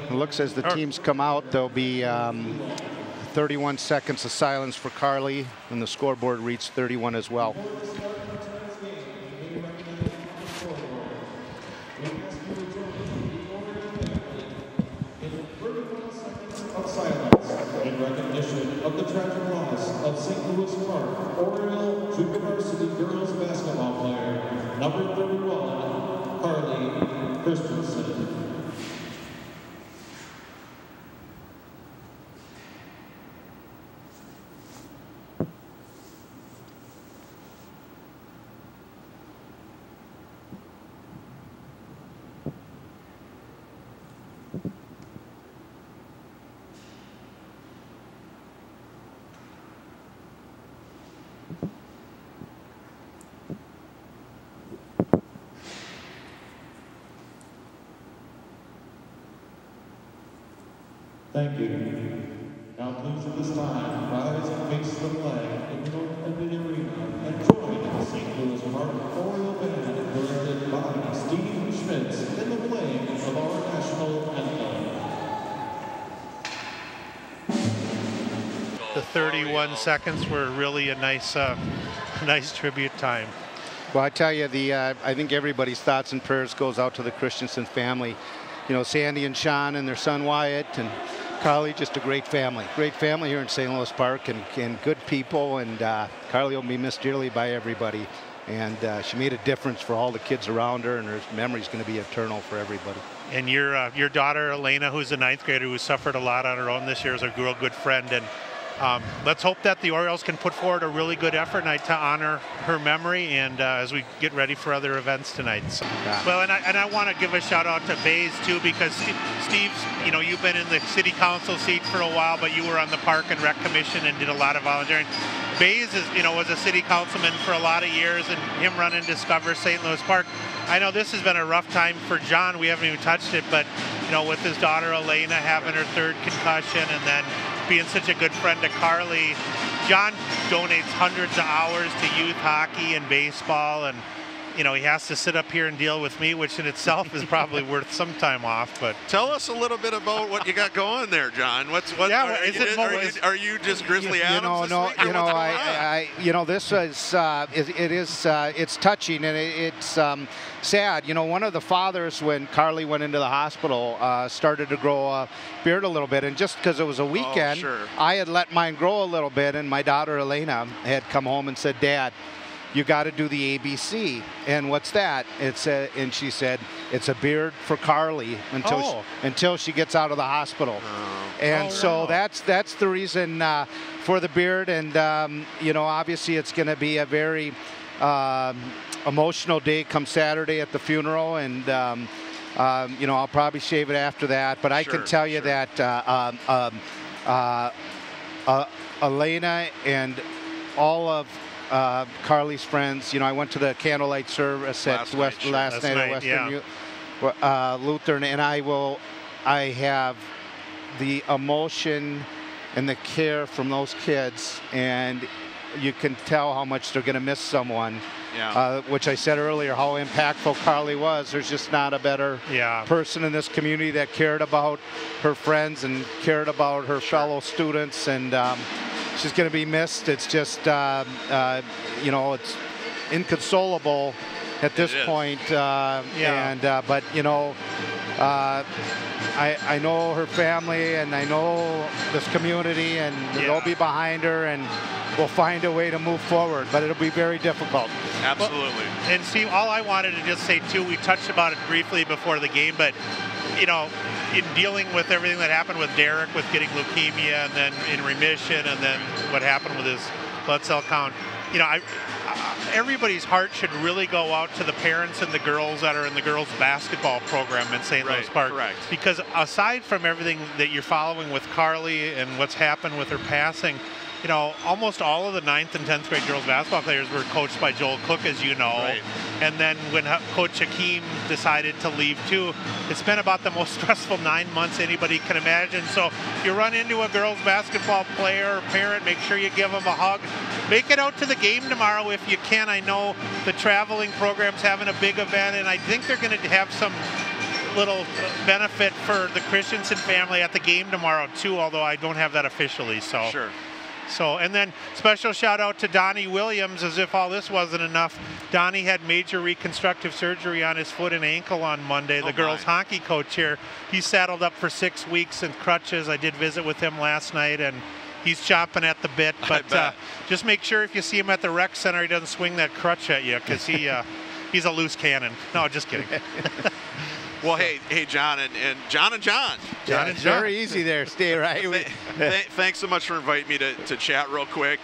it looks as the teams come out, there'll be 31 seconds of silence for Carly, and the scoreboard reads 31 as well. In recognition of the tragic loss of St. Louis Park Oriole Junior Varsity Girls Basketball player, number 31, Carly Christenson. Thank you. Now please at this time, rise and face the flag in the north end of the arena and join the St. Louis Park Oriole Band directed by Steve Schmitz in the playing of our national anthem. The 31 seconds were really a nice tribute time. Well, I tell you, I think everybody's thoughts and prayers goes out to the Christensen family. You know, Sandy and Sean and their son Wyatt and Carly, just a great family here in St. Louis Park, and good people, and Carly will be missed dearly by everybody, and she made a difference for all the kids around her, and her memory's going to be eternal for everybody. And your daughter Elena, who's a 9th grader who suffered a lot on her own this year, is a real good friend, and let's hope that the Orioles can put forward a really good effort tonight to honor her memory, and as we get ready for other events tonight. So, well, and I want to give a shout out to Bays too, because Steve's, you know, you've been in the city council seat for a while, but you were on the Park and Rec Commission and did a lot of volunteering. Bays is, you know, was a city councilman for a lot of years, and him running Discover St. Louis Park. I know this has been a rough time for John. We haven't even touched it, but you know, with his daughter Elena having her 3rd concussion, and then being such a good friend to Carly, John donates hundreds of hours to youth hockey and baseball, and you know, he has to sit up here and deal with me, which in itself is probably worth some time off. But tell us a little bit about what you got going there, John. Are you just Grizzly Adams? This is it's touching, and it's sad. You know, one of the fathers, when Carly went into the hospital, started to grow a beard a little bit, and just because it was a weekend, I had let mine grow a little bit, and my daughter Elena had come home and said, "Dad, you got to do the ABC." And what's that? And she said, it's a beard for Carly until she gets out of the hospital. So that's the reason for the beard. And you know, obviously it's going to be a very emotional day come Saturday at the funeral, and you know, I'll probably shave it after that. But I can tell you that Elena and all of Carly's friends, you know, I went to the candlelight service last night at Western Lutheran, and I have the emotion and the care from those kids, and you can tell how much they're going to miss someone. Which I said earlier, how impactful Carly was. There's just not a better person in this community that cared about her friends and cared about her fellow students, and she's going to be missed. It's just, you know, it's inconsolable at this point. But, you know, I know her family, and I know this community, and they'll be behind her, and we'll find a way to move forward, but it'll be very difficult. Absolutely. Well, and Steve, all I wanted to just say too, we touched about it briefly before the game, but you know, in dealing with everything that happened with Derek, with getting leukemia and then in remission, and then what happened with his blood cell count, you know, everybody's heart should really go out to the parents and the girls that are in the girls basketball program in St. Louis Park. Correct. Because aside from everything that you're following with Carly and what's happened with her passing, you know, almost all of the 9th and 10th grade girls basketball players were coached by Joel Cook, as you know. Right. And then when Coach Hakeem decided to leave too, it's been about the most stressful 9 months anybody can imagine. So if you run into a girls basketball player or parent, make sure you give them a hug. Make it out to the game tomorrow if you can. I know the traveling program's having a big event, and I think they're going to have some little benefit for the Christenson family at the game tomorrow too, although I don't have that officially. So sure. So, and then special shout out to Donnie Williams, as if all this wasn't enough. Donnie had major reconstructive surgery on his foot and ankle on Monday. The girls hockey coach here, he saddled up for 6 weeks in crutches. I did visit with him last night, and he's chomping at the bit. But just make sure if you see him at the rec center, he doesn't swing that crutch at you, because he's a loose cannon. No, just kidding. Well, hey, John and John. Very easy there. Stay right. Thanks so much for inviting me to chat real quick.